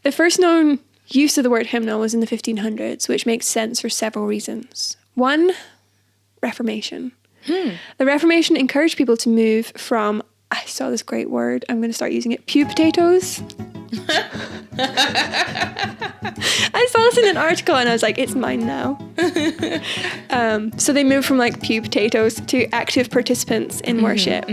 The first known use of the word hymnal was in the 1500s, which makes sense for several reasons. One, Reformation. The Reformation encouraged people to move from, I saw this great word, I'm going to start using it, pew potatoes. I saw this in an article and I was like, it's mine now. So they moved from like pew potatoes to active participants in worship.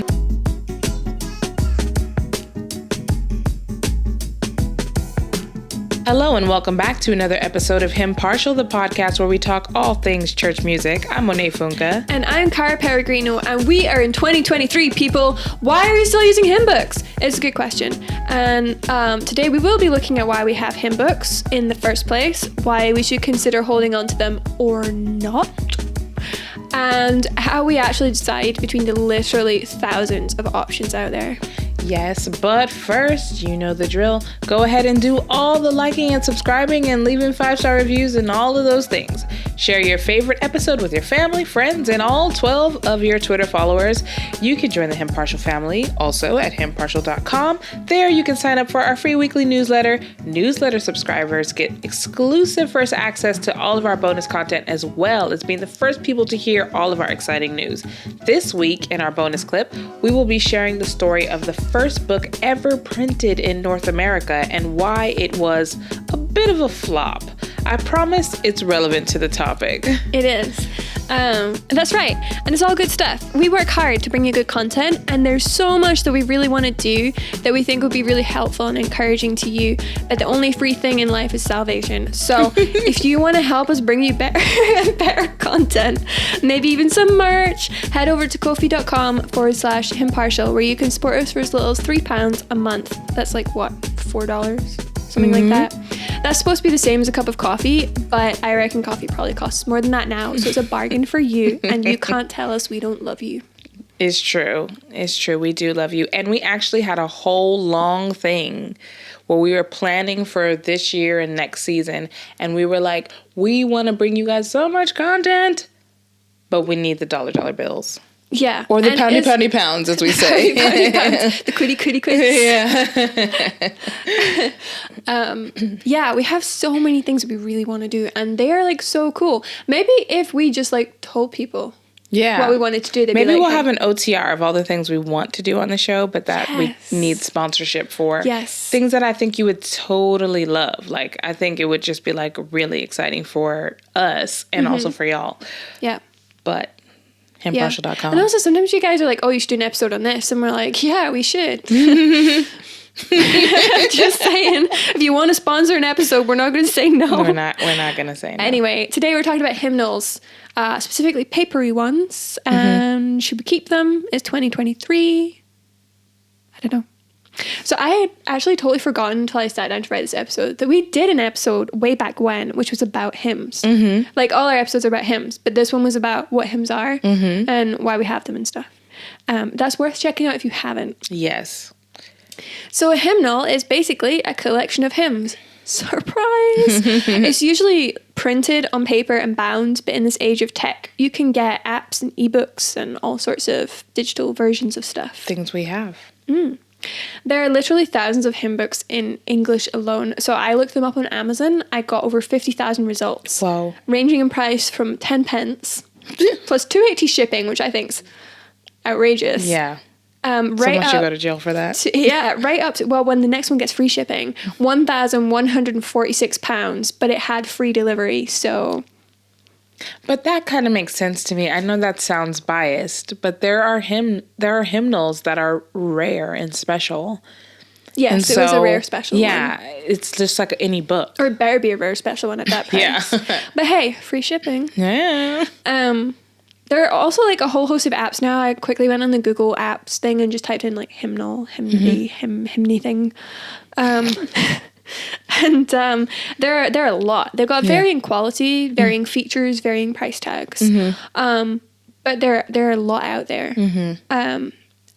Hello and welcome back to another episode of Hymnpartial, the podcast where we talk all things church music. I'm Monet Funke. And I'm Cara Peregrino, and we are in 2023, people. Why are we still using hymn books? It's a good question. And today we will be looking at why we have hymn books in the first place, why we should consider holding on to them or not, and how we actually decide between the literally thousands of options out there. Yes, but first, you know the drill. Go ahead and do all the liking and subscribing and leaving 5-star reviews and all of those things. Share your favorite episode with your family, friends, and all 12 of your Twitter followers. You can join the Hymnpartial family also at hymnpartial.com. There you can sign up for our free weekly newsletter. Newsletter subscribers get exclusive first access to all of our bonus content, as well as being the first people to hear all of our exciting news. This week in our bonus clip, we will be sharing the story of the first book ever printed in North America and why it was a bit of a flop. I promise it's relevant to the topic. It is. That's right. And it's all good stuff. We work hard to bring you good content, and there's so much that we really want to do that we think would be really helpful and encouraging to you, that the only free thing in life is salvation. So if you want to help us bring you better content, maybe even some merch, head over to ko-fi.com/hymnpartial, where you can support us for as little as £3 a month. That's like, what, $4? Something like that. That's supposed to be the same as a cup of coffee, but I reckon coffee probably costs more than that now, so it's a bargain for you, and you can't tell us we don't love you. It's true. It's true. We do love you. And we actually had a whole long thing where we were planning for this year and next season, and we were like, we want to bring you guys so much content, but we need the dollar bills. Yeah. Or the poundy pounds, as we say. Pounds, the quiddy quids. Yeah. Yeah, we have so many things that we really want to do, and they are like so cool. Maybe if we just like told people what we wanted to do, they'd maybe be like, we'll have an OTR of all the things we want to do on the show, but that we need sponsorship for. Yes. Things that I think you would totally love. Like, I think it would just be like really exciting for us and also for y'all. Yeah. But hymnpartial.com. And also sometimes you guys are like, oh, you should do an episode on this, and we're like, yeah, we should. Just saying, if you want to sponsor an episode, we're not going to say no. We're not going to say no. Anyway, today we're talking about hymnals, specifically papery ones, and should we keep them? Is 2023? I don't know. So I had actually totally forgotten until I sat down to write this episode that we did an episode way back when, which was about hymns. Like, all our episodes are about hymns, but this one was about what hymns are and why we have them and stuff. That's worth checking out if you haven't. Yes. So a hymnal is basically a collection of hymns. Surprise! It's usually printed on paper and bound, but in this age of tech, you can get apps and ebooks and all sorts of digital versions of stuff. Things we have. There are literally thousands of hymn books in English alone. So I looked them up on Amazon. I got over 50,000 results. Wow. Ranging in price from 10 pence plus $2.80 shipping, which I think's outrageous. Yeah. Someone should go to jail for that. Right up to, well, when the next one gets free shipping, £1,146, but it had free delivery, so... But that kind of makes sense to me. I know that sounds biased, but there are hymnals that are rare and special. Yes, it was a rare special one. Yeah, it's just like any book. Or it better be a rare special one at that price. Yeah. But hey, free shipping. Yeah. There are also like a whole host of apps now. I quickly went on the Google Apps thing and just typed in like hymnal, hymny thing. And there are a lot. They've got varying quality, varying features, varying price tags. But there are a lot out there.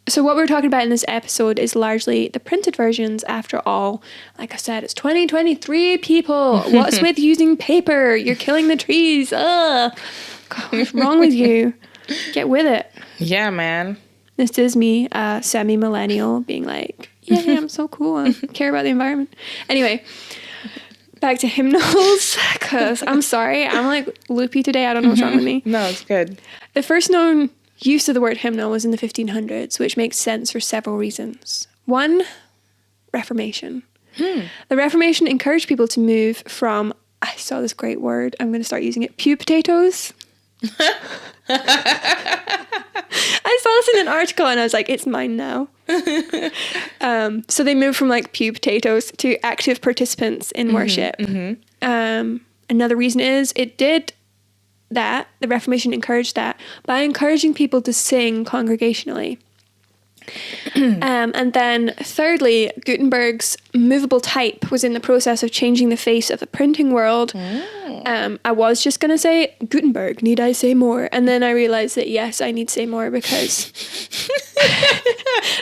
So what we're talking about in this episode is largely the printed versions. After all, like I said, it's 2023, people. What's with using paper? You're killing the trees. Ugh. God, what's wrong with you? Get with it. Yeah, man. This is me, semi-millennial, being like, yeah, I'm so cool. I care about the environment. Anyway, back to hymnals, because I'm sorry, I'm like loopy today. I don't know what's wrong with me. No, it's good. The first known use of the word hymnal was in the 1500s, which makes sense for several reasons. One, Reformation. The Reformation encouraged people to move from, I saw this great word, I'm going to start using it, pew potatoes. I saw this in an article and I was like, it's mine now. So they moved from like pew potatoes to active participants in worship. Another reason is it did that, the Reformation encouraged that, by encouraging people to sing congregationally. And then thirdly, Gutenberg's movable type was in the process of changing the face of the printing world. I was just going to say, Gutenberg, need I say more? And then I realized that yes, I need to say more because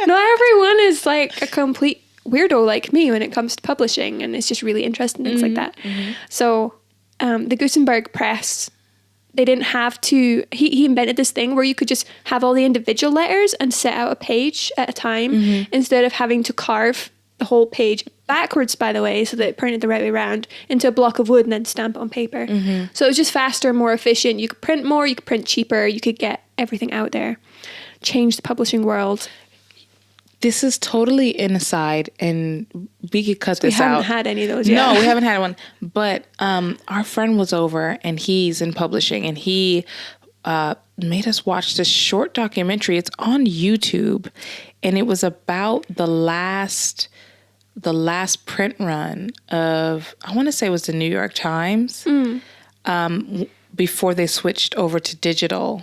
not everyone is like a complete weirdo like me when it comes to publishing, and it's just really interesting things like that. So the Gutenberg press, they didn't have to, he invented this thing where you could just have all the individual letters and set out a page at a time instead of having to carve the whole page backwards, by the way, so that it printed the right way around into a block of wood and then stamp it on paper. So it was just faster, more efficient. You could print more, you could print cheaper, you could get everything out there. Change the publishing world. This is totally an aside, and we could cut this out. We haven't had any of those yet. No, we haven't had one. But our friend was over, and he's in publishing, and he made us watch this short documentary. It's on YouTube, and it was about the last print run of, I want to say it was the New York Times, before they switched over to digital.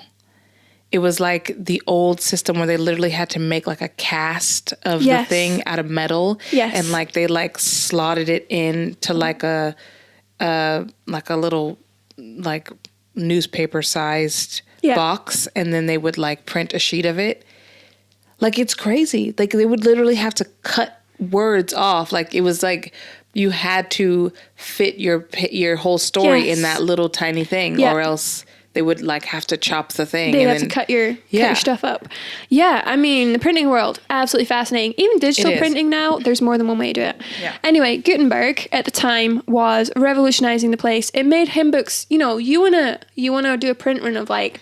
It was like the old system where they literally had to make like a cast of the thing out of metal. And like they like slotted it into like a little like newspaper sized box, and then they would like print a sheet of it. Like, it's crazy. Like they would literally have to cut words off. Like it was like you had to fit your whole story in that little tiny thing, or else they would like have to chop the thing. They'd have to cut your stuff up. Yeah, I mean, the printing world, absolutely fascinating. Even digital printing now, there's more than one way to do it. Yeah. Anyway, Gutenberg at the time was revolutionizing the place. It made hymn books, you know, you wanna do a print run of like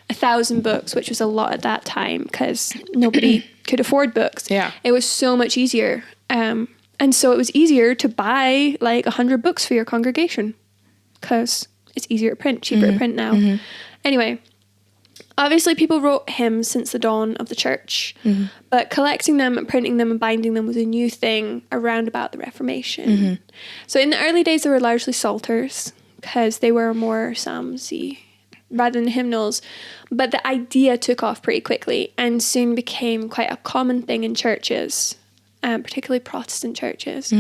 1,000 books, which was a lot at that time because nobody could afford books. Yeah. It was so much easier. And so it was easier to buy like 100 books for your congregation because it's easier to print, cheaper to print now. Anyway, obviously people wrote hymns since the dawn of the church, but collecting them and printing them and binding them was a new thing around about the Reformation. So in the early days, they were largely psalters because they were more psalmsy rather than hymnals. But the idea took off pretty quickly and soon became quite a common thing in churches, particularly Protestant churches.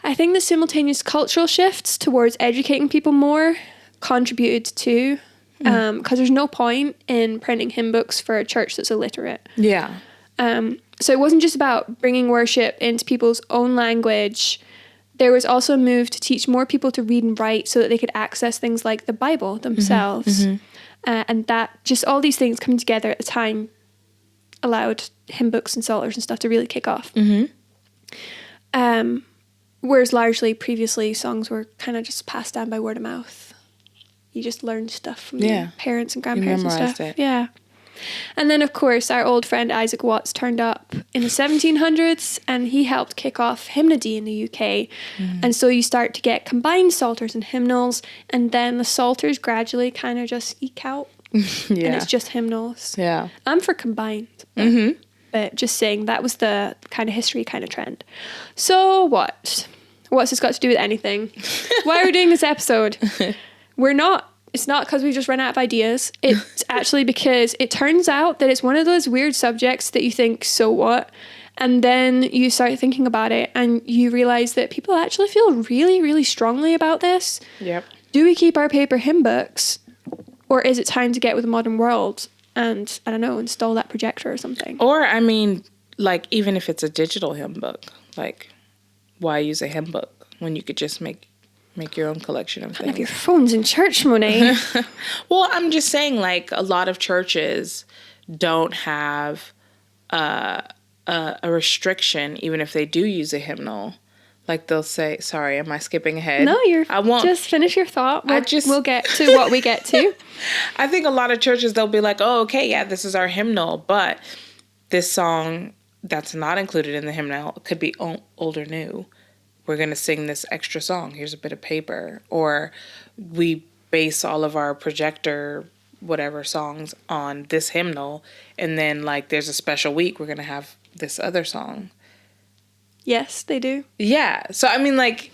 I think the simultaneous cultural shifts towards educating people more contributed too, because there's no point in printing hymn books for a church that's illiterate. Yeah. So it wasn't just about bringing worship into people's own language. There was also a move to teach more people to read and write so that they could access things like the Bible themselves. And that just all these things coming together at the time allowed hymn books and psalters and stuff to really kick off. Whereas largely previously songs were kind of just passed down by word of mouth. You just learned stuff from your parents and grandparents and stuff. It. Yeah. And then of course our old friend Isaac Watts turned up in the 1700s and he helped kick off hymnody in the UK. And so you start to get combined psalters and hymnals, and then the psalters gradually kind of just eke out. And it's just hymnals. Yeah. I'm for combined. But just saying that was the kind of history kind of trend. So what? What's this got to do with anything? Why are we doing this episode? It's not because we just run out of ideas. It's actually because it turns out that it's one of those weird subjects that you think, so what? And then you start thinking about it and you realize that people actually feel really, really strongly about this. Yep. Do we keep our paper hymn books, or is it time to get with the modern world and, I don't know, install that projector or something? Or, I mean, like, even if it's a digital hymn book, like, why use a hymn book when you could just make your own collection of things? Have your phones in church, Monet. Well, I'm just saying, like, a lot of churches don't have a restriction, even if they do use a hymnal. like they'll say, sorry, am I skipping ahead? No, I won't. Just finish your thought. We'll get to what we get to. I think a lot of churches, they'll be like, oh, okay, yeah, this is our hymnal, but this song that's not included in the hymnal could be old or new. We're going to sing this extra song. Here's a bit of paper. Or we base all of our projector whatever songs on this hymnal, and then like there's a special week we're going to have this other song. Yes, they do. Yeah. So I mean, like,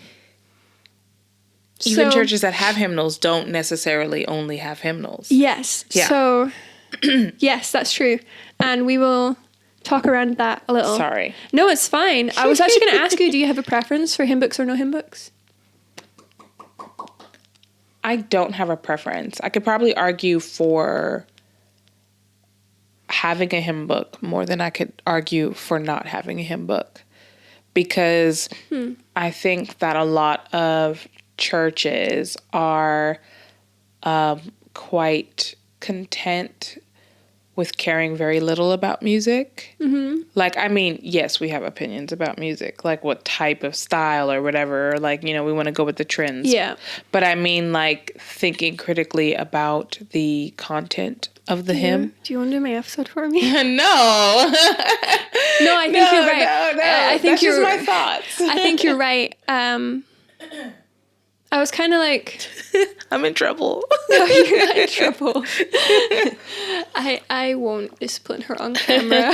even churches that have hymnals don't necessarily only have hymnals. Yes. Yeah. So yes, that's true. And we will talk around that a little. Sorry. No, it's fine. I was actually going to ask you, do you have a preference for hymn books or no hymn books? I don't have a preference. I could probably argue for having a hymn book more than I could argue for not having a hymn book. Because I think that a lot of churches are quite content with caring very little about music. Mm-hmm. Like, I mean, yes, we have opinions about music, like what type of style or whatever, or like, you know, we want to go with the trends. Yeah. But I mean, like, thinking critically about the content of the hymn. Do you want to do my episode for me? No. No, I think you're right. No. I think that's just my thoughts. I think you're right. I was kind of like... I'm in trouble. No, you're not in trouble. I won't discipline her on camera.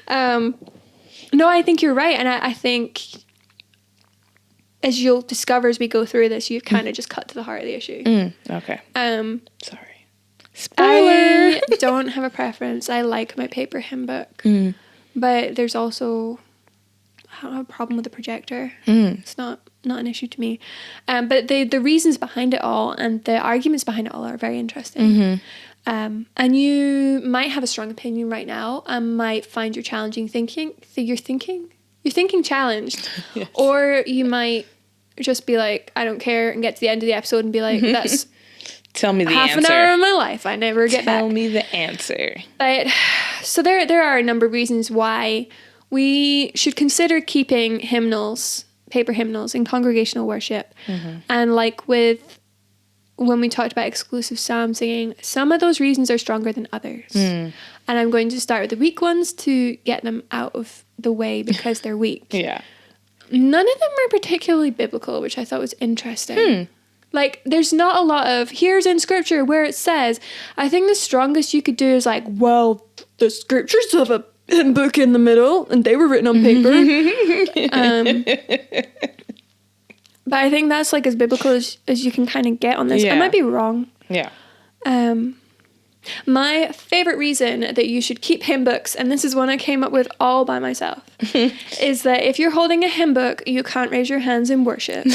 No, I think you're right. And I think as you'll discover as we go through this, you've kind of just cut to the heart of the issue. Okay. Sorry. Spoiler! I don't have a preference. I like my paper hymn book. But there's also... I don't have a problem with the projector. It's not an issue to me. But the reasons behind it all and the arguments behind it all are very interesting. And you might have a strong opinion right now and might find your challenging thinking. You're thinking challenged. Yes. Or you might just be like, I don't care, and get to the end of the episode and be like, that's tell me the half answer. An hour of my life I never get back. Tell me the answer. But so there are a number of reasons why we should consider keeping hymnals, paper hymnals, in congregational worship. And like with when we talked about exclusive psalm singing, some of those reasons are stronger than others. And I'm going to start with the weak ones to get them out of the way because they're weak. Yeah. None of them are particularly biblical, which I thought was interesting. Like, there's not a lot of, here's in scripture where it says. I think the strongest you could do is like, well, the scriptures have a hymn book in the middle, and they were written on paper. But I think that's like as biblical as you can kind of get on this. Yeah. I might be wrong. Yeah. My favorite reason that you should keep hymn books, and this is one I came up with all by myself, is that if you're holding a hymn book, you can't raise your hands in worship.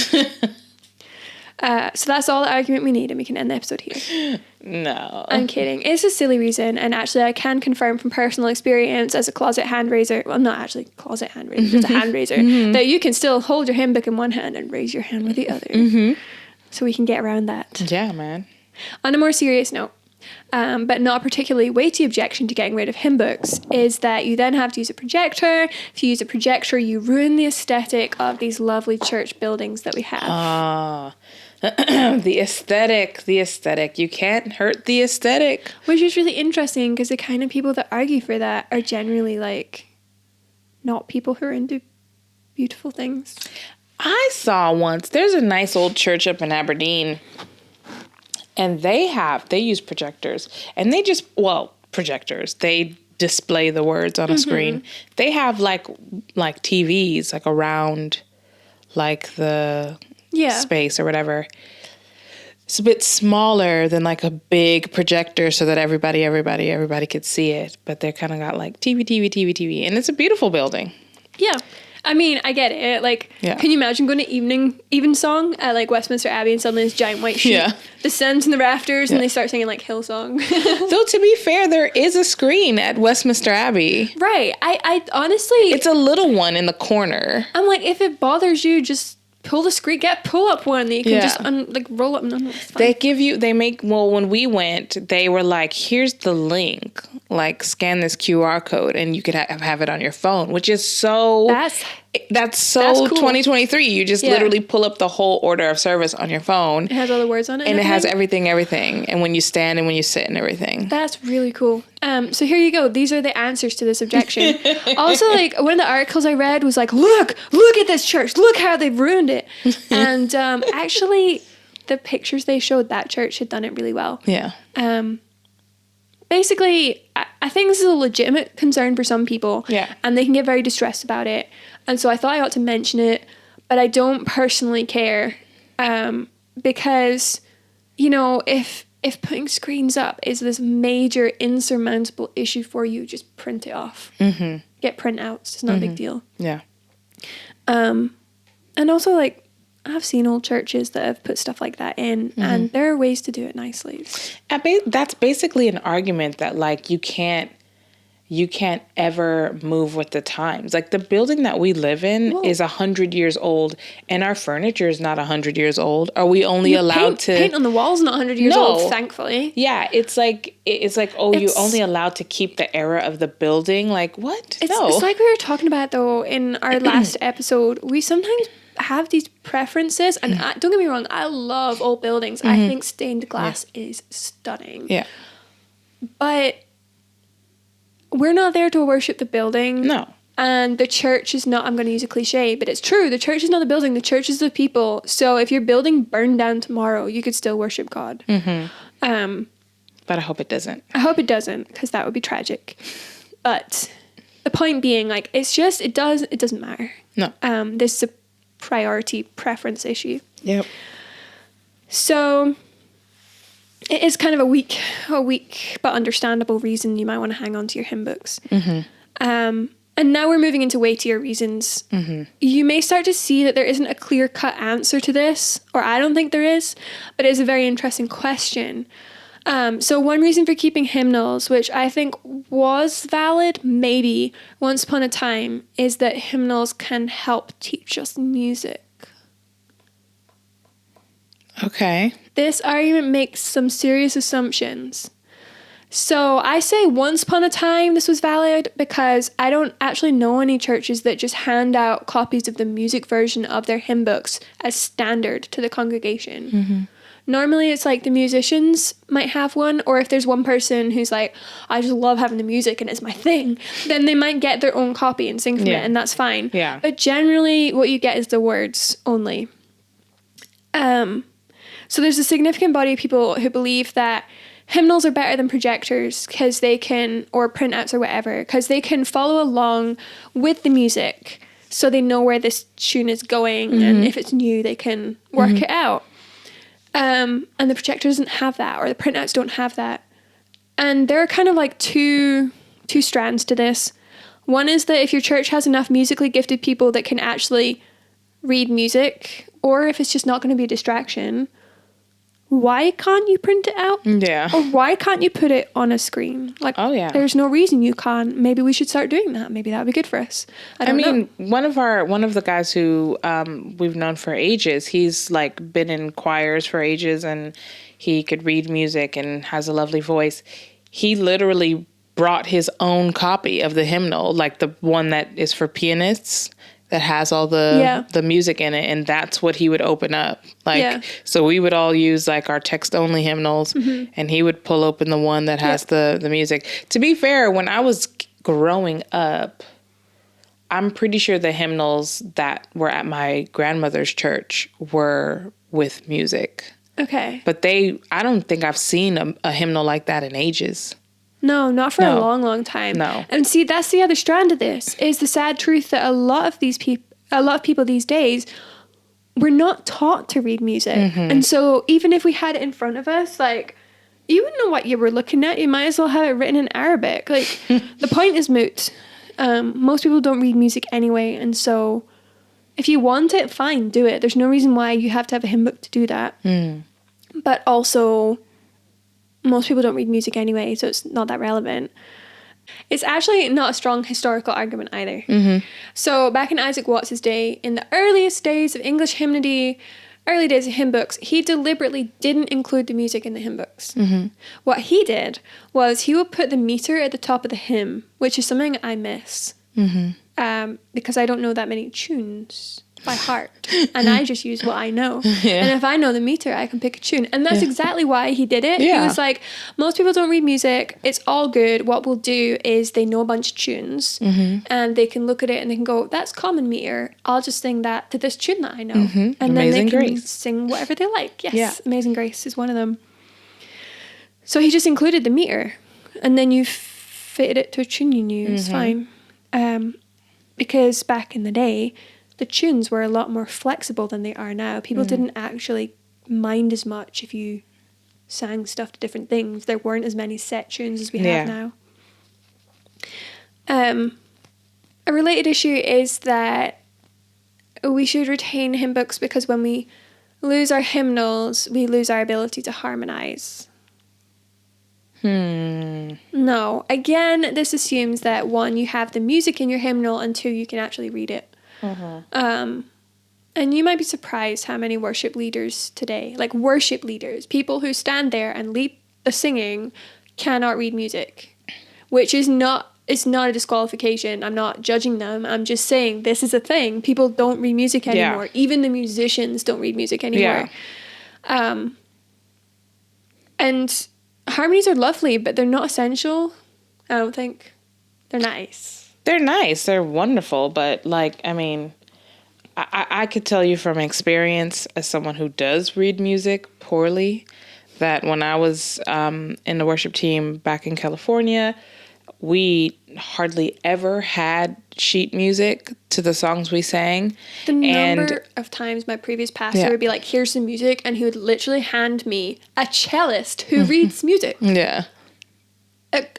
So that's all the argument we need, and we can end the episode here. No. I'm kidding. It's a silly reason, and actually I can confirm from personal experience as a closet hand raiser, well, not actually closet hand raiser, just a hand raiser, that you can still hold your hymn book in one hand and raise your hand with the other. So we can get around that. Yeah, man. On a more serious note, but not a particularly weighty objection to getting rid of hymn books, is that you then have to use a projector. If you use a projector, you ruin the aesthetic of these lovely church buildings that we have. The aesthetic. You can't hurt the aesthetic. Which is really interesting because the kind of people that argue for that are generally like not people who are into beautiful things. I saw once, there's a nice old church up in Aberdeen, and they use projectors, and they just, projectors, they display the words on a screen. They have like TVs, like around like the space or whatever. It's a bit smaller than like a big projector so that everybody could see it. But they're kind of got like TV. And it's a beautiful building. Yeah. I mean, I get it. Like, Can you imagine going to even song at like Westminster Abbey and suddenly this giant white sheet descends in the rafters and they start singing like Hillsong? Though to be fair, there is a screen at Westminster Abbey. Right. I honestly... It's a little one in the corner. I'm like, if it bothers you, just pull the screen, get pull-up one that you can just roll up. No, it's fine. When we went, they were like, here's the link. Like, scan this QR code and you could have it on your phone, which is so That's cool. 2023. You just literally pull up the whole order of service on your phone. It has all the words on it. And it has everything. And when you stand and when you sit and everything. That's really cool. So here you go. These are the answers to this objection. Also, like, one of the articles I read was like, look at this church. Look how they've ruined it. And actually, the pictures they showed, that church had done it really well. Yeah. Basically, I think this is a legitimate concern for some people. Yeah. And they can get very distressed about it. And so I thought I ought to mention it, but I don't personally care. Because, you know, if putting screens up is this major insurmountable issue for you, just print it off. Mm-hmm. Get printouts. It's not a big deal. Yeah. And also, like, I've seen old churches that have put stuff like that in, and there are ways to do it nicely. That's basically an argument that, like, you can't ever move with the times. Like, the building that we live in is 100 years old, and our furniture is not 100 years old. Are we only allowed to paint on the walls? Not 100 years old, thankfully. Yeah, it's like you're only allowed to keep the era of the building. Like, what? It's like we were talking about, though, in our last episode. We sometimes have these preferences, and don't get me wrong, I love old buildings. I think stained glass is stunning. Yeah, but we're not there to worship the building. No. And the church is not, I'm going to use a cliche, but it's true. The church is not the building. The church is the people. So if your building burned down tomorrow, you could still worship God. Mm-hmm. But I hope it doesn't. I hope it doesn't, because that would be tragic. But the point being, like, it's just, it doesn't matter. No. This is a priority preference issue. Yep. So it is kind of a weak but understandable reason you might want to hang on to your hymn books. Mm-hmm. And now we're moving into weightier reasons. Mm-hmm. You may start to see that there isn't a clear-cut answer to this, or I don't think there is, but it is a very interesting question. So one reason for keeping hymnals, which I think was valid, maybe, once upon a time, is that hymnals can help teach us music. Okay. This argument makes some serious assumptions. So I say once upon a time this was valid because I don't actually know any churches that just hand out copies of the music version of their hymn books as standard to the congregation. Mm-hmm. Normally it's like the musicians might have one, or if there's one person who's like, I just love having the music and it's my thing, then they might get their own copy and sing from it, and that's fine. Yeah. But generally what you get is the words only. So there's a significant body of people who believe that hymnals are better than projectors because they can, or printouts or whatever, because they can follow along with the music so they know where this tune is going, and if it's new they can work it out. And the projector doesn't have that, or the printouts don't have that. And there are kind of like two strands to this. One is that if your church has enough musically gifted people that can actually read music, or if it's just not going to be a distraction, why can't you print it out? Yeah. Or why can't you put it on a screen? Like, oh yeah, there's no reason you can't. Maybe we should start doing that. Maybe that would be good for us. I mean, one of the guys who we've known for ages, he's like been in choirs for ages, and he could read music and has a lovely voice. He literally brought his own copy of the hymnal, like the one that is for pianists, that has all the music in it, and that's what he would open up. So we would all use like our text-only hymnals, and he would pull open the one that has the music. To be fair, when I was growing up, I'm pretty sure the hymnals that were at my grandmother's church were with music. Okay. But I don't think I've seen a hymnal like that in ages. No, not for a long, long time. No. And see, that's the other strand of this, is the sad truth that a lot of people these days, we're not taught to read music. And so even if we had it in front of us, like, you wouldn't know what you were looking at. You might as well have it written in Arabic. Like, the point is moot. Most people don't read music anyway. And so if you want it, fine, do it. There's no reason why you have to have a hymn book to do that. But also, most people don't read music anyway, so it's not that relevant. It's actually not a strong historical argument either. So back in Isaac Watts' day, in the earliest days of English hymnody, early days of hymn books, he deliberately didn't include the music in the hymn books. What he did was he would put the meter at the top of the hymn, which is something I miss. because I don't know that many tunes by heart, and I just use what I know. Yeah. And if I know the meter, I can pick a tune, and that's exactly why he did it. Yeah. He was like, most people don't read music, it's all good. What we'll do is they know a bunch of tunes, and they can look at it and they can go, that's common meter, I'll just sing that to this tune that I know. And Amazing then they can Grace. sing whatever they like. Yes, Yeah. Amazing Grace is one of them. So he just included the meter, and then you fitted it to a tune you knew. It's fine. Because back in the day, the tunes were a lot more flexible than they are now. People didn't actually mind as much if you sang stuff to different things. There weren't as many set tunes as we have now. A related issue is that we should retain hymn books because when we lose our hymnals, we lose our ability to harmonize. No. Again, this assumes that 1, you have the music in your hymnal, and 2, you can actually read it. And you might be surprised how many worship leaders today, like worship leaders, people who stand there and lead the singing, cannot read music, which is it's not a disqualification. I'm not judging them. I'm just saying this is a thing. People don't read music anymore. Even the musicians don't read music anymore. And harmonies are lovely, but they're not essential. I don't think. They're nice. They're nice. They're wonderful. But, like, I mean, I could tell you from experience as someone who does read music poorly that when I was in the worship team back in California, we hardly ever had sheet music to the songs we sang. The number of times my previous pastor would be like, here's some music, and he would literally hand me a cellist who reads music. Yeah.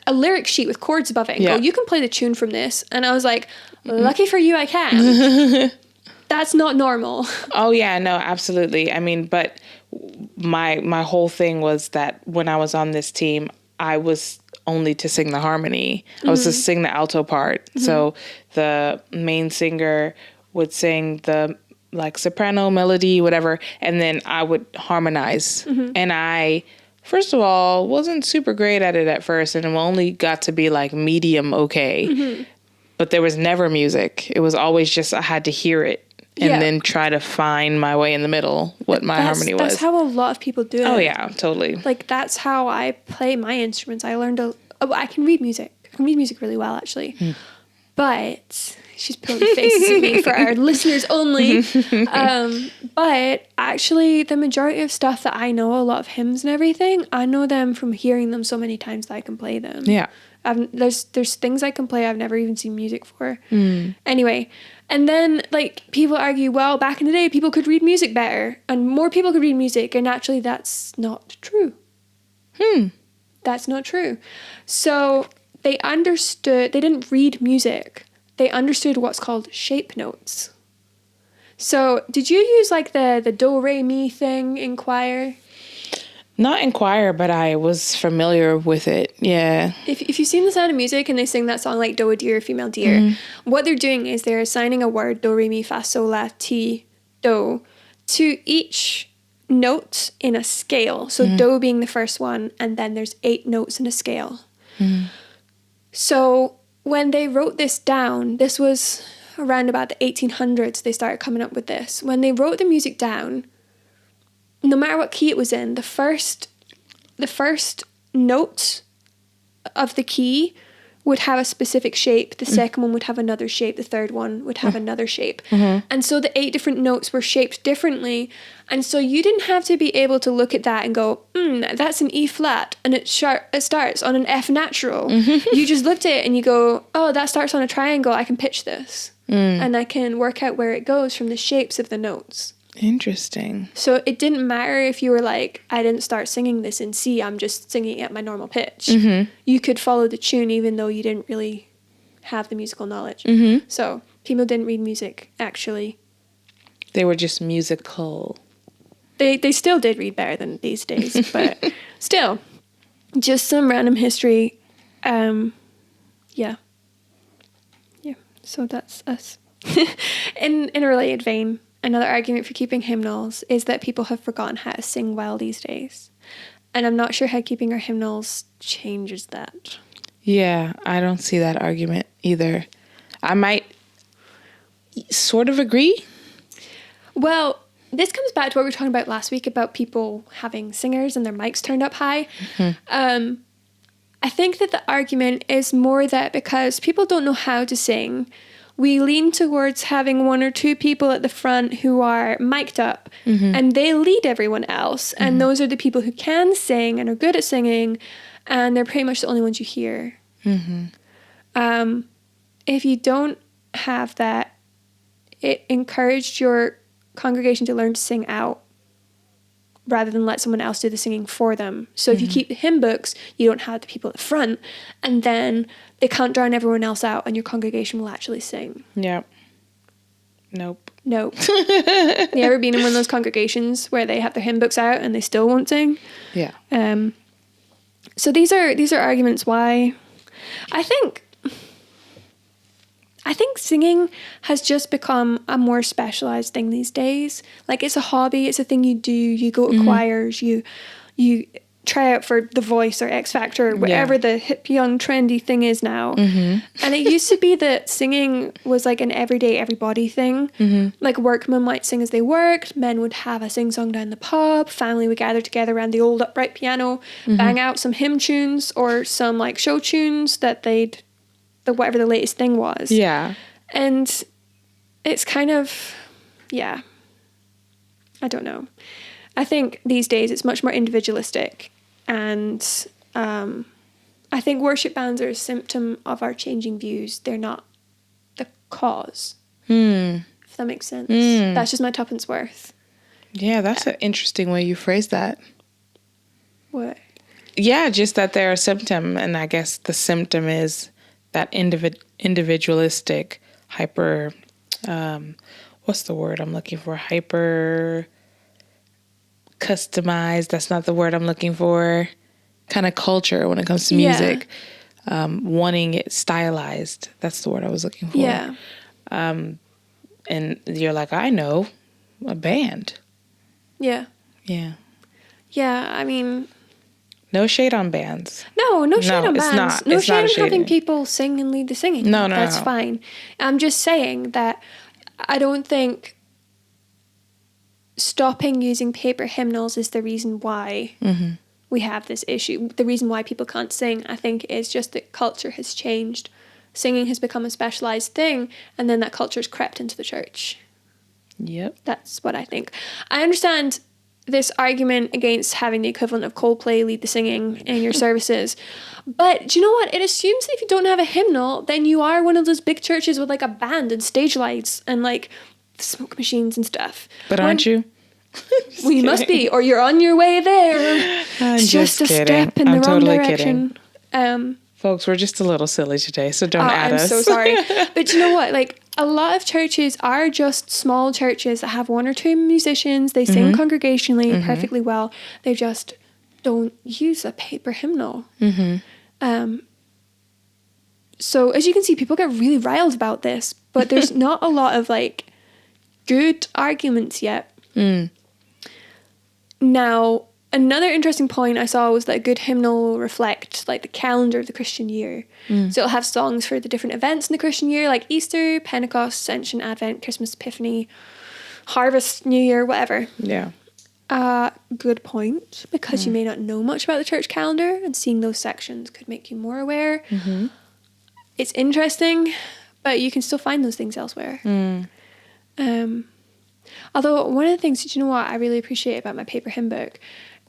A lyric sheet with chords above it and go, you can play the tune from this. And I was like, lucky for you, I can. That's not normal. Oh, yeah, no, absolutely. I mean, but my whole thing was that when I was on this team, I was only to sing the harmony. I was to sing the alto part. So the main singer would sing the like soprano melody, whatever, and then I would harmonize. And I, first of all, wasn't super great at it at first, and only got to be like medium okay. But there was never music. It was always just I had to hear it and then try to find my way in the middle, what my harmony was. That's how a lot of people do it. Oh, yeah, totally. Like, that's how I play my instruments. I learned I can read music. I can read music really well, actually. But she's pulling faces at me for our listeners only. But actually, the majority of stuff that I know, a lot of hymns and everything, I know them from hearing them so many times that I can play them. Yeah. There's things I can play I've never even seen music for. Anyway, and then like people argue, well, back in the day people could read music better and more people could read music, and actually that's not true. That's not true. So they didn't read music. They understood what's called shape notes. So did you use like the do, re, mi thing in choir? Not in choir, but I was familiar with it. Yeah. If you've seen The Sound of Music and they sing that song like do, a deer, female deer, what they're doing is they're assigning a word, do, re, mi, fa, sol, la, ti, do, to each note in a scale. So do being the first one, and then there's 8 notes in a scale. So when they wrote this down, this was around about the 1800s they started coming up with this. When they wrote the music down, no matter what key it was in, the first note of the key would have a specific shape. The second one would have another shape. The third one would have another shape. And so the 8 different notes were shaped differently. And so you didn't have to be able to look at that and go, that's an E flat and it starts on an F natural. You just looked at it and you go, oh, that starts on a triangle. I can pitch this. And I can work out where it goes from the shapes of the notes. Interesting. So it didn't matter if you were like, I didn't start singing this in C, I'm just singing at my normal pitch. You could follow the tune even though you didn't really have the musical knowledge. So people didn't read music, actually. They were just musical. They still did read better than these days, but still, just some random history. Yeah. So that's us. In a related vein, another argument for keeping hymnals is that people have forgotten how to sing well these days. And I'm not sure how keeping our hymnals changes that. Yeah, I don't see that argument either. I might sort of agree. Well, this comes back to what we were talking about last week about people having singers and their mics turned up high. I think that the argument is more that because people don't know how to sing, we lean towards having one or two people at the front who are mic'd up and they lead everyone else. And those are the people who can sing and are good at singing, and they're pretty much the only ones you hear. If you don't have that, it encouraged your congregation to learn to sing out rather than let someone else do the singing for them. So if you keep the hymn books, you don't have the people at the front, and then they can't drown everyone else out and your congregation will actually sing. Yeah. Nope. You ever been in one of those congregations where they have their hymn books out and they still won't sing? Yeah. So these are arguments why I think singing has just become a more specialized thing these days. Like, it's a hobby, it's a thing you do, you go to choirs, you try out for The Voice or X Factor or whatever the hip, young, trendy thing is now. And it used to be that singing was like an everyday, everybody thing. Like, workmen might sing as they worked, men would have a sing-song down the pub, family would gather together around the old upright piano, bang out some hymn tunes or some like show tunes that whatever the latest thing was. Yeah. And it's kind of, I don't know. I think these days it's much more individualistic. And I think worship bands are a symptom of our changing views. They're not the cause. If that makes sense. That's just my tuppence worth. Yeah, that's an interesting way you phrase that. What? Yeah, just that they're a symptom. And I guess the symptom is that individualistic, hyper, what's the word I'm looking for? Hyper customized. That's not the word I'm looking for. Kind of culture when it comes to music. Wanting it stylized. That's the word I was looking for. Yeah. And you're like, I know a band. Yeah. Yeah. Yeah, I mean... No shade on bands. No shade on bands. Not. No it's shade not on having shading. people sing and lead the singing. No. That's fine. I'm just saying that I don't think stopping using paper hymnals is the reason why we have this issue. The reason why people can't sing, I think, is just that culture has changed. Singing has become a specialized thing, and then that culture has crept into the church. Yep. That's what I think. I understand this argument against having the equivalent of Coldplay lead the singing in your services. But do you know what? It assumes that if you don't have a hymnal, then you are one of those big churches with like a band and stage lights and like smoke machines and stuff. But aren't you? Well, you must be, or you're on your way there. It's just a step in the wrong totally direction. Folks, we're just a little silly today, so don't add I'm us. so sorry. But you know what? Like, a lot of churches are just small churches that have one or two musicians. They sing congregationally perfectly well. They just don't use a paper hymnal. So as you can see, people get really riled about this, but there's not a lot of like good arguments yet. Now, another interesting point I saw was that a good hymnal will reflect like the calendar of the Christian year. So it'll have songs for the different events in the Christian year, like Easter, Pentecost, Ascension, Advent, Christmas, Epiphany, Harvest, New Year, whatever. Yeah. Good point, because you may not know much about the church calendar, and seeing those sections could make you more aware. It's interesting, but you can still find those things elsewhere. Although one of the things, you know what, I really appreciate about my paper hymn book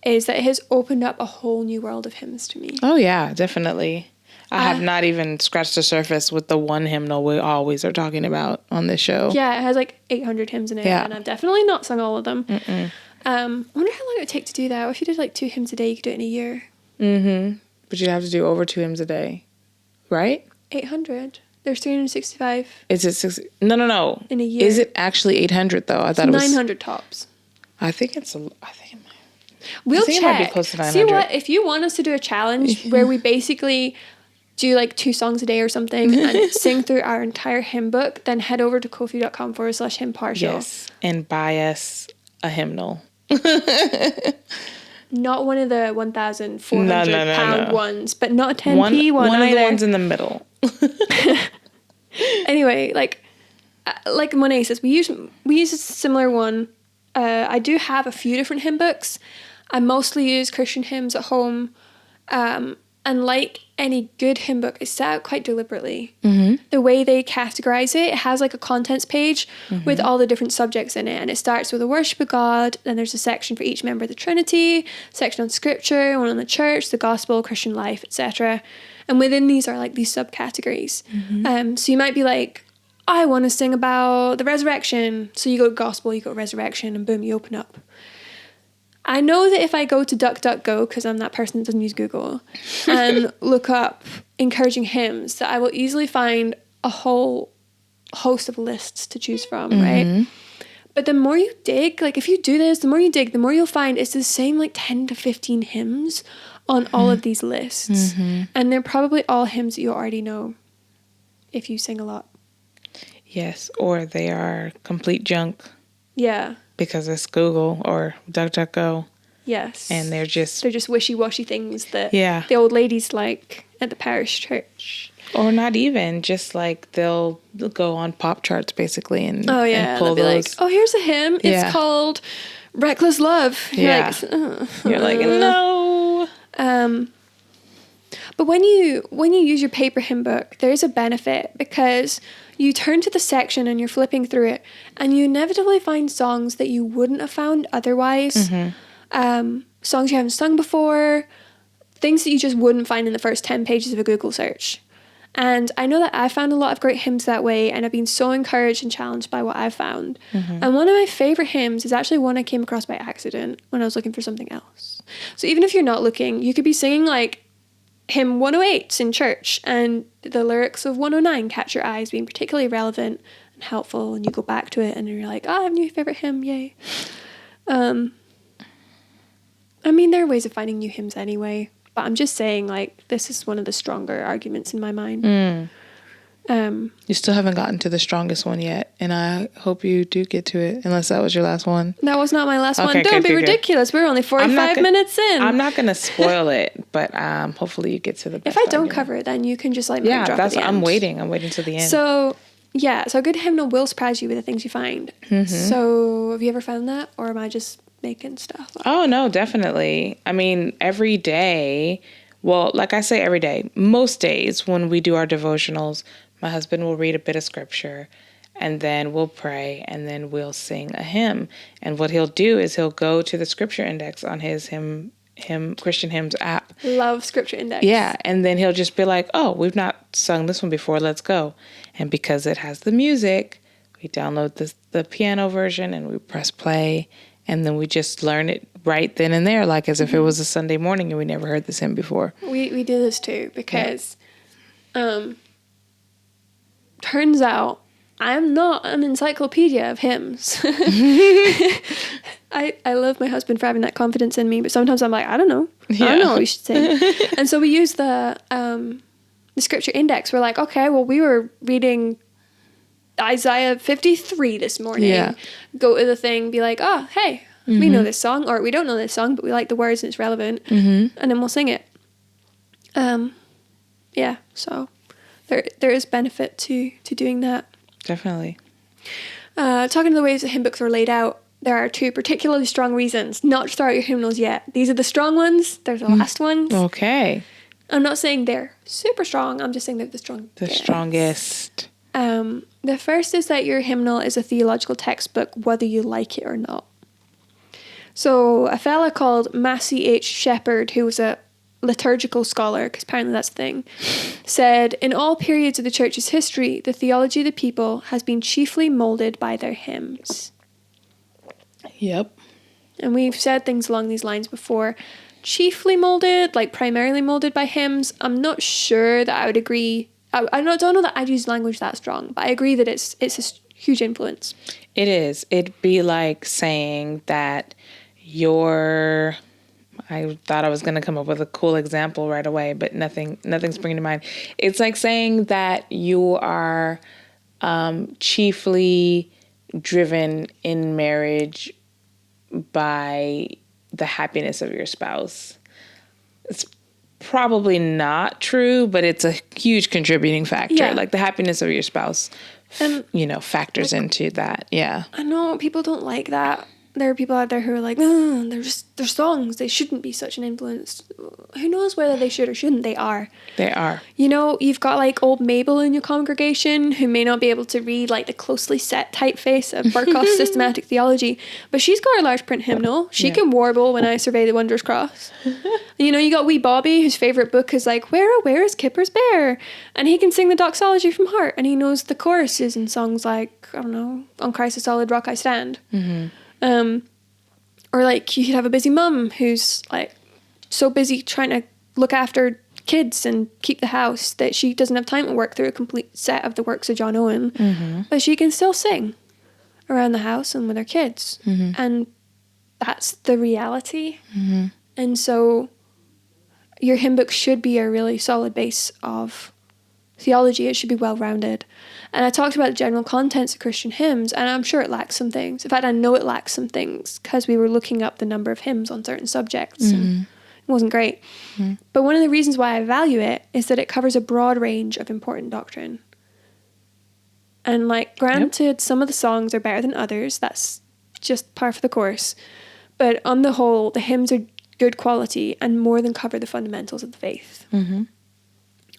is that it has opened up a whole new world of hymns to me. Oh, yeah, definitely. I have not even scratched the surface with the one hymnal we always are talking about on this show. Yeah, it has like 800 hymns in it, and I've definitely not sung all of them. I wonder how long it would take to do that. If you did like 2 hymns a day, you could do it in a year. But you'd have to do over 2 hymns a day, right? 800. There's 365. Is it 6? No. In a year. Is it actually 800 though? I thought it was 900 tops. I think it might. We'll check. It might be close to 900. See what? If you want us to do a challenge where we basically do like 2 songs a day or something and sing through our entire hymn book, then head over to ko-fi.com/hymnpartial. Yes, and buy us a hymnal. Not one of the 1,400 pound ones, but not a 10p one One either. of the ones in the middle. Anyway, like, like Monet says, we use a similar one. I do have a few different hymn books. I mostly use Christian hymns at home. And like any good hymn book, it's set out quite deliberately. The way they categorize it has like a contents page with all the different subjects in it. And it starts with a worship of God. Then there's a section for each member of the Trinity, section on scripture, one on the church, the gospel, Christian life, etc. And within these are like these subcategories. So you might be like, I want to sing about the resurrection. So you go to gospel, you go to resurrection, and boom, you open up. I know that if I go to DuckDuckGo, because I'm that person that doesn't use Google, and look up encouraging hymns, that I will easily find a whole host of lists to choose from, right? But the more you dig, like if you do this, the more you dig, the more you'll find it's the same like 10 to 15 hymns on all of these lists. And they're probably all hymns that you already know if you sing a lot. Yes, or they are complete junk. Yeah. Because it's Google or DuckDuckGo. Yes. And they're just wishy-washy things that the old ladies like at the parish church. Or not even, just like they'll go on pop charts basically and pull they'll be those. like, oh, here's a hymn. It's called Reckless Love. You're like, no. But when you use your paper hymn book, there's a benefit because you turn to the section and you're flipping through it and you inevitably find songs that you wouldn't have found otherwise. Songs you haven't sung before, things that you just wouldn't find in the first 10 pages of a Google search. And I know that I found a lot of great hymns that way, and I've been so encouraged and challenged by what I've found. And one of my favorite hymns is actually one I came across by accident when I was looking for something else. So even if you're not looking, you could be singing like hymn 108 in church, and the lyrics of 109 catch your eyes being particularly relevant and helpful, and you go back to it and you're like, oh, I have a new favorite hymn, yay. I mean, there are ways of finding new hymns anyway, but I'm just saying, like, this is one of the stronger arguments in my mind. You still haven't gotten to the strongest one yet, and I hope you do get to it, unless that was your last one. That was not my last one. Don't be ridiculous. We're only 45 minutes in. I'm not going to spoil it, but hopefully you get to the best If I don't cover it, then you can just like drop at the end. I'm waiting to the end. So a good hymnal will surprise you with the things you find. So have you ever found that, or am I just making stuff up? Oh, no, definitely. I mean, every day, well, like I say every day, most days when we do our devotionals, my husband will read a bit of scripture, and then we'll pray, and then we'll sing a hymn. And what he'll do is he'll go to the scripture index on his Christian Hymns app. Love scripture index. Yeah, and then he'll just be like, oh, we've not sung this one before, let's go. And because it has the music, we download the piano version, and we press play, and then we just learn it right then and there, like as if it was a Sunday morning and we never heard this hymn before. We do this too, because turns out I'm not an encyclopedia of hymns. I love my husband for having that confidence in me, but sometimes I'm like, I don't know. I don't know what we should sing. And so we use the scripture index. We're like, okay, well, we were reading Isaiah 53 this morning. Yeah. Go to the thing, be like, oh, hey, we know this song, or we don't know this song, but we like the words and it's relevant, and then we'll sing it. So there is benefit to doing that. Definitely. Talking to the ways that hymn books are laid out, there are two particularly strong reasons not to throw out your hymnals yet. These are the strong ones. They're the last ones. Okay. I'm not saying they're super strong. I'm just saying they're the strongest. The strongest. The first is that your hymnal is a theological textbook, whether you like it or not. So a fella called Massey H. Shepard, who was a liturgical scholar, because apparently that's the thing, said, in all periods of the church's history, the theology of the people has been chiefly molded by their hymns. Yep. And we've said things along these lines before. Chiefly molded, like primarily molded by hymns, I'm not sure that I would agree. I don't know that I'd use language that strong, but I agree that it's a huge influence. It is. It'd be like saying that I thought I was going to come up with a cool example right away, but nothing's springing to mind. It's like saying that you are chiefly driven in marriage by the happiness of your spouse. It's probably not true, but it's a huge contributing factor. Yeah. Like the happiness of your spouse factors into that. Yeah. I know people don't like that. There are people out there who are like, oh, they're songs. They shouldn't be such an influence. Who knows whether they should or shouldn't? They are. They are. You've got like old Mabel in your congregation who may not be able to read like the closely set typeface of Burkhoff's systematic theology, but she's got a large print hymnal. She can warble When I Survey the Wondrous Cross. You got wee Bobby, whose favourite book is like, where is Kipper's Bear? And he can sing the doxology from heart, and he knows the choruses in songs like, I don't know, On Christ the Solid Rock I Stand. Mm-hmm. Or like you could have a busy mum who's like so busy trying to look after kids and keep the house that she doesn't have time to work through a complete set of the works of John Owen, but she can still sing around the house and with her kids, and that's the reality. And so your hymn book should be a really solid base of theology. It should be well-rounded. And I talked about the general contents of Christian hymns, and I'm sure it lacks some things. In fact, I know it lacks some things because we were looking up the number of hymns on certain subjects, and it wasn't great. But one of the reasons why I value it is that it covers a broad range of important doctrine. And like, granted, some of the songs are better than others. That's just par for the course. But on the whole, the hymns are good quality and more than cover the fundamentals of the faith.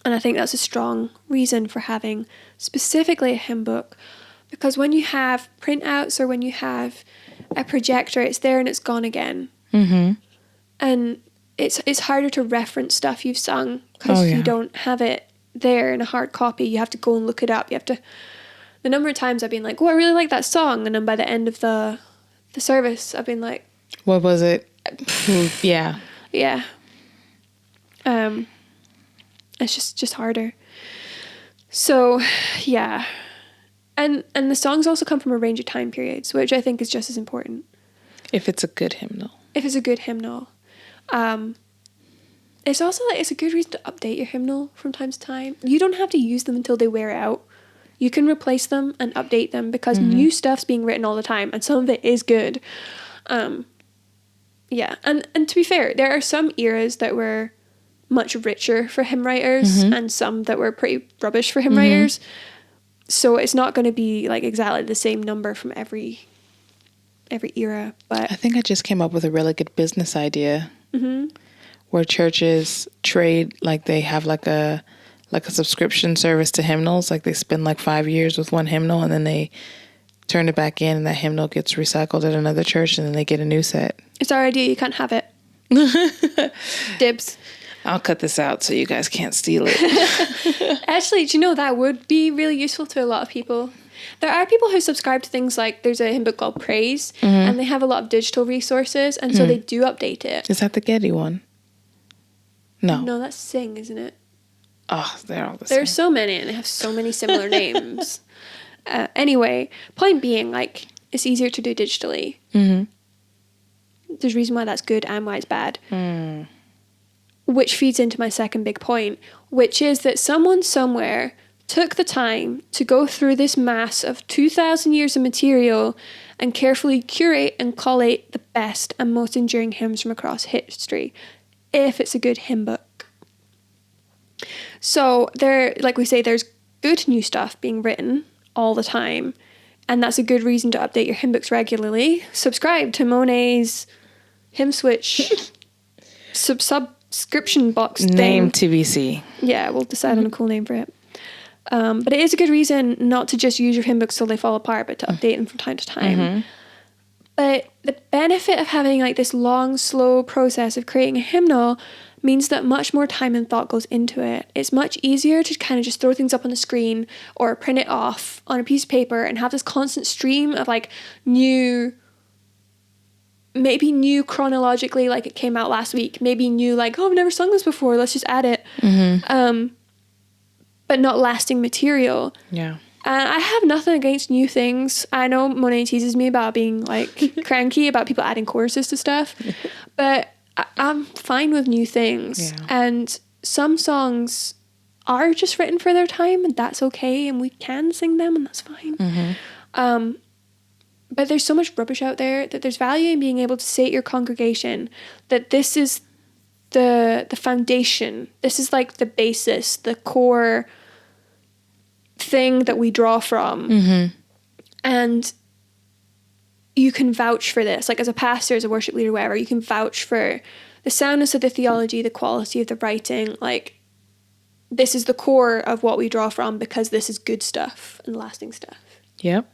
And I think that's a strong reason for having specifically a hymn book, because when you have printouts or when you have a projector, it's there and it's gone again. And it's harder to reference stuff you've sung because you don't have it there in a hard copy. You have to go and look it up. You have to. The number of times I've been like, "Oh, I really like that song," and then by the end of the service, I've been like, "What was it?" Yeah. It's just harder. So, yeah. And the songs also come from a range of time periods, which I think is just as important. If it's a good hymnal. It's also like, it's a good reason to update your hymnal from time to time. You don't have to use them until they wear out. You can replace them and update them because new stuff's being written all the time, and some of it is good. Yeah. And to be fair, there are some eras that were much richer for hymn writers and some that were pretty rubbish for hymn writers. So it's not going to be like exactly the same number from every era. But I think I just came up with a really good business idea where churches trade, like they have like a subscription service to hymnals. Like they spend like 5 years with one hymnal and then they turn it back in and that hymnal gets recycled at another church and then they get a new set. It's our idea. You can't have it. Dibs. I'll cut this out so you guys can't steal it. Actually, do you know that would be really useful to a lot of people? There are people who subscribe to things like, there's a hymn book called Praise, and they have a lot of digital resources, and so they do update it. Is that the Getty one? No. No, that's Sing, isn't it? Oh, they're all the same. There's so many, and they have so many similar names. Anyway, point being, like, it's easier to do digitally. There's a reason why that's good and why it's bad. Which feeds into my second big point, which is that someone somewhere took the time to go through this mass of 2,000 years of material and carefully curate and collate the best and most enduring hymns from across history, if it's a good hymn book. So there, like we say, there's good new stuff being written all the time, and that's a good reason to update your hymn books regularly. Subscribe to Monet's Hymn Switch subscription box name thing. TBC. Yeah, we'll decide on a cool name for it. But it is a good reason not to just use your hymn books till they fall apart, but to update them from time to time. But the benefit of having like this long, slow process of creating a hymnal means that much more time and thought goes into it. It's much easier to kind of just throw things up on the screen or print it off on a piece of paper and have this constant stream of like maybe new chronologically, like it came out last week, maybe new like, oh, I've never sung this before, let's just add it. But not lasting material. Yeah. And I have nothing against new things. I know Monet teases me about being like cranky about people adding choruses to stuff, but I'm fine with new things. Yeah. And some songs are just written for their time, and that's okay, and we can sing them, and that's fine. But there's so much rubbish out there that there's value in being able to say to your congregation that this is the foundation. This is like the basis, the core thing that we draw from. And you can vouch for this, like as a pastor, as a worship leader, whatever, you can vouch for the soundness of the theology, the quality of the writing. Like, this is the core of what we draw from because this is good stuff and lasting stuff. Yep.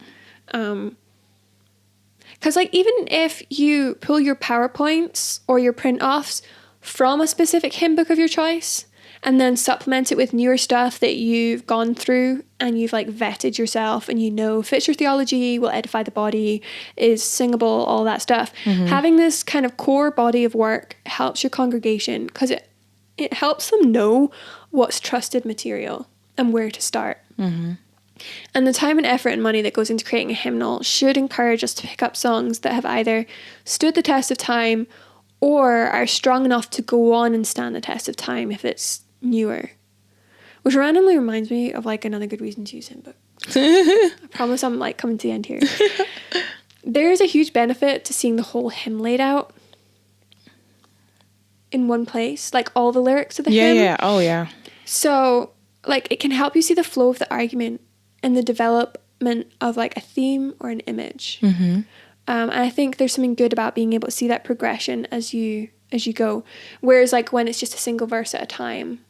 Because, like, even if you pull your PowerPoints or your print-offs from a specific hymn book of your choice and then supplement it with newer stuff that you've gone through and you've, like, vetted yourself and you know fits your theology, will edify the body, is singable, all that stuff. Having this kind of core body of work helps your congregation because it helps them know what's trusted material and where to start. And the time and effort and money that goes into creating a hymnal should encourage us to pick up songs that have either stood the test of time or are strong enough to go on and stand the test of time if it's newer. Which randomly reminds me of, like, another good reason to use hymn book. I promise I'm, like, coming to the end here. There is a huge benefit to seeing the whole hymn laid out in one place, like all the lyrics of the hymn. Yeah. Oh, yeah. So, like, it can help you see the flow of the argument and the development of, like, a theme or an image. And I think there's something good about being able to see that progression as you go. Whereas, like, when it's just a single verse at a time,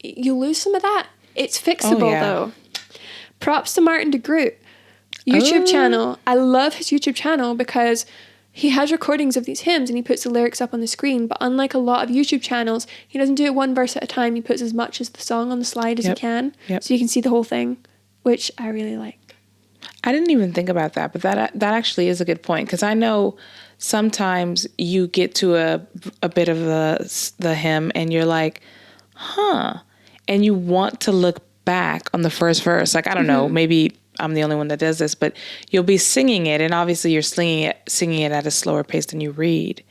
you lose some of that. It's fixable, though. Props to Martin de Groot. YouTube channel. I love his YouTube channel because he has recordings of these hymns and he puts the lyrics up on the screen. But unlike a lot of YouTube channels, he doesn't do it one verse at a time. He puts as much as the song on the slide as he can. So you can see the whole thing, which I really like. I didn't even think about that, but that actually is a good point because I know sometimes you get to a bit of the hymn and you're like, and you want to look back on the first verse. Like, I don't know, maybe I'm the only one that does this, but you'll be singing it and obviously you're singing it at a slower pace than you read.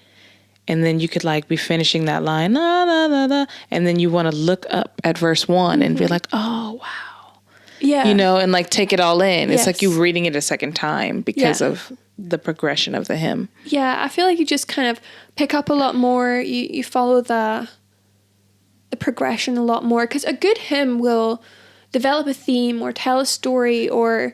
And then you could, like, be finishing that line, la, la, la, la, and then you want to look up at verse 1 and be like, oh, wow. Yeah. You know, and, like, take it all in. It's like you reading it a second time because of the progression of the hymn. Yeah, I feel like you just kind of pick up a lot more. You follow the progression a lot more because a good hymn will develop a theme or tell a story or,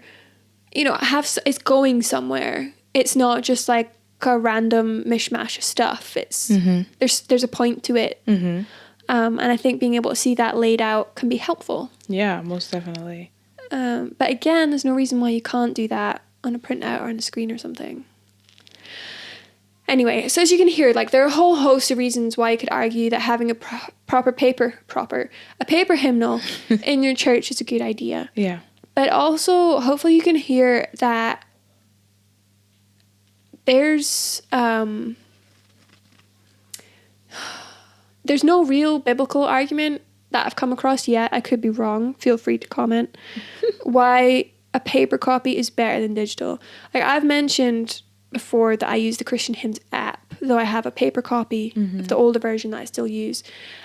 you know, it's going somewhere. It's not just like a random mishmash of stuff. It's there's a point to it. And I think being able to see that laid out can be helpful. Yeah, most definitely. But again, there's no reason why you can't do that on a printout or on a screen or something. Anyway, so as you can hear, like, there are a whole host of reasons why you could argue that having a proper paper hymnal in your church is a good idea. Yeah. But also, hopefully you can hear that there's no real biblical argument that I've come across yet. I could be wrong. Feel free to comment why a paper copy is better than digital. Like, I've mentioned before that I use the Christian Hymns app, though I have a paper copy of the older version that I still use.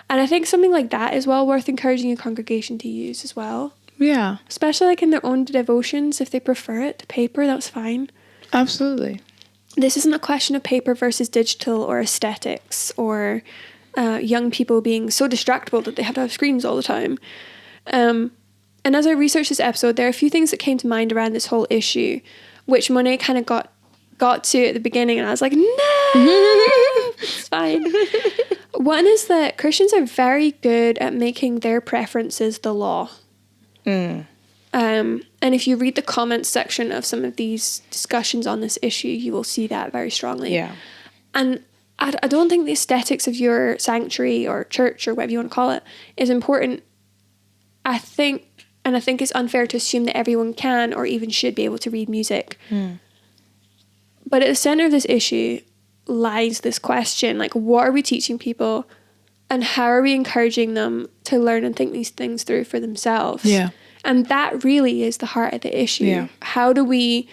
And I think something like that is well worth encouraging your congregation to use as well. Yeah. Especially, like, in their own devotions. If they prefer it to paper, that's fine. Absolutely. This isn't a question of paper versus digital or aesthetics or young people being so distractible that they have to have screens all the time. And as I researched this episode, there are a few things that came to mind around this whole issue, which Monet kind of got to at the beginning, and I was like, no, it's fine. One is that Christians are very good at making their preferences the law. And if you read the comments section of some of these discussions on this issue, you will see that very strongly. Yeah. And I don't think the aesthetics of your sanctuary or church or whatever you want to call it is important. I think it's unfair to assume that everyone can or even should be able to read music. But at the center of this issue lies this question, like, what are we teaching people and how are we encouraging them to learn and think these things through for themselves? Yeah. And that really is the heart of the issue. Yeah. How do we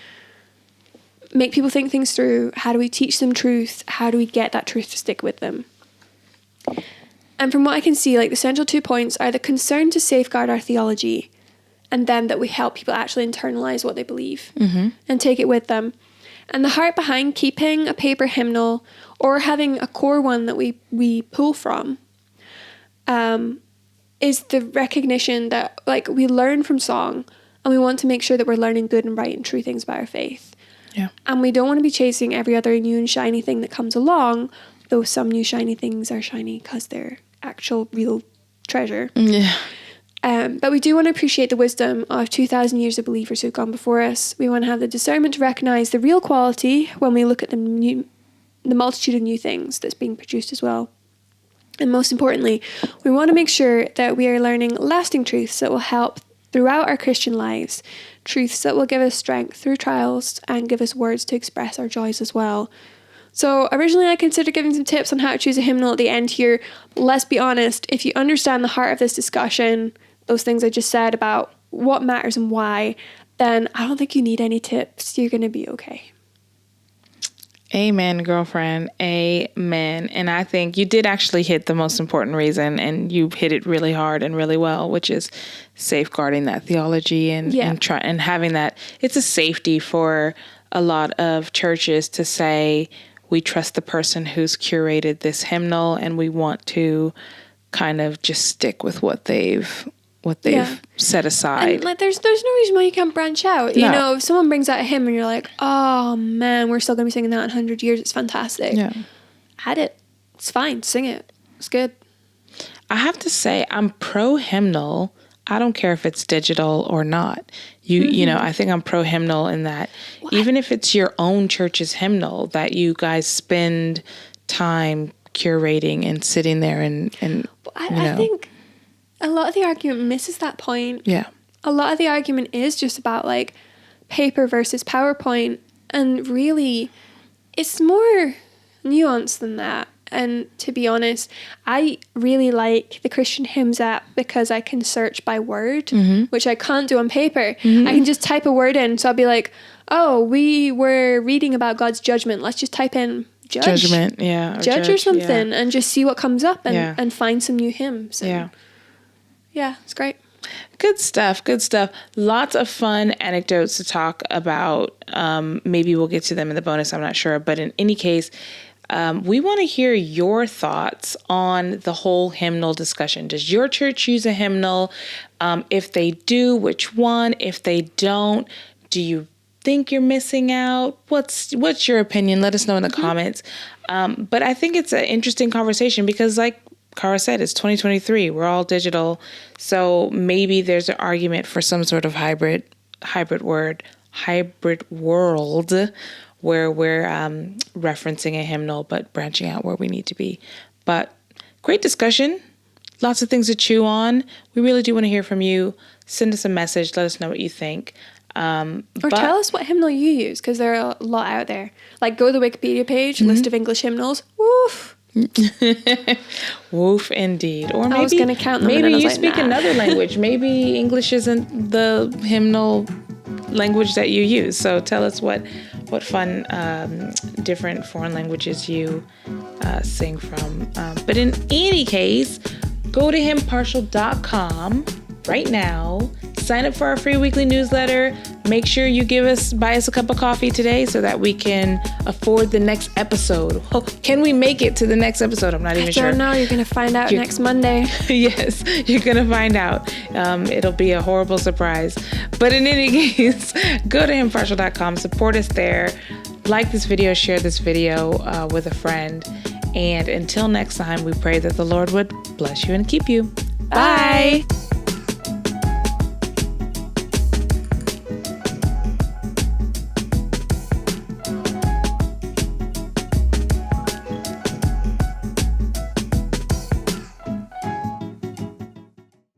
make people think things through? How do we teach them truth? How do we get that truth to stick with them? And from what I can see, like, the central 2 points are the concern to safeguard our theology and then that we help people actually internalize what they believe and take it with them. And the heart behind keeping a paper hymnal or having a core one that we pull from is the recognition that like we learn from song, and we want to make sure that we're learning good and right and true things about our faith. Yeah. And we don't want to be chasing every other new and shiny thing that comes along, though some new shiny things are shiny because they're actual real treasure. Yeah. But we do want to appreciate the wisdom of 2,000 years of believers who've gone before us. We want to have the discernment to recognize the real quality when we look at the multitude of new things that's being produced as well. And most importantly, we want to make sure that we are learning lasting truths that will help throughout our Christian lives, truths that will give us strength through trials and give us words to express our joys as well. So originally I considered giving some tips on how to choose a hymnal at the end here. Let's be honest, if you understand the heart of this discussion, those things I just said about what matters and why, then I don't think you need any tips. You're going to be okay. Amen, girlfriend. Amen. And I think you did actually hit the most important reason, and you hit it really hard and really well, which is safeguarding that theology and having that. It's a safety for a lot of churches to say, we trust the person who's curated this hymnal, and we want to kind of just stick with what they've set aside. And like, there's no reason why you can't branch out. You know, if someone brings out a hymn and you're like, oh man, we're still going to be singing that in 100 years. It's fantastic. Yeah. Add it. It's fine. Sing it. It's good. I have to say, I'm pro hymnal. I don't care if it's digital or not. You know, I think I'm pro hymnal in that even if it's your own church's hymnal, that you guys spend time curating and sitting there and I think a lot of the argument misses that point. Yeah. A lot of the argument is just about like paper versus PowerPoint, and really it's more nuanced than that. And to be honest, I really like the Christian Hymns app because I can search by word, which I can't do on paper. I can just type a word in. So I'll be like, oh, we were reading about God's judgment. Let's just type in judgment. Yeah. Judge or something, and just see what comes up and find some new hymns. And yeah, it's great. Good stuff. Lots of fun anecdotes to talk about. Maybe we'll get to them in the bonus. I'm not sure. But in any case, we want to hear your thoughts on the whole hymnal discussion. Does your church use a hymnal? If they do, which one? If they don't, do you think you're missing out? What's your opinion? Let us know in the comments. But I think it's an interesting conversation because, like Cara said, it's 2023. We're all digital. So maybe there's an argument for some sort of hybrid world where we're referencing a hymnal, but branching out where we need to be. But great discussion. Lots of things to chew on. We really do want to hear from you. Send us a message. Let us know what you think. Or tell us what hymnal you use, because there are a lot out there. Like, go to the Wikipedia page, list of English hymnals. Woof. Woof indeed. Or maybe, I was going to count them. Maybe you speak another language. Maybe English isn't the hymnal language that you use. So tell us what fun different foreign languages you sing from. But in any case, go to hymnpartial.com right now. Sign up for our free weekly newsletter. Make sure you buy us a cup of coffee today so that we can afford the next episode. Oh, can we make it to the next episode? I'm not even sure. I don't know. You're going to find out next Monday. Yes, you're going to find out. It'll be a horrible surprise. But in any case, go to hymnpartial.com. Support us there. Like this video, share this video with a friend. And until next time, we pray that the Lord would bless you and keep you. Bye.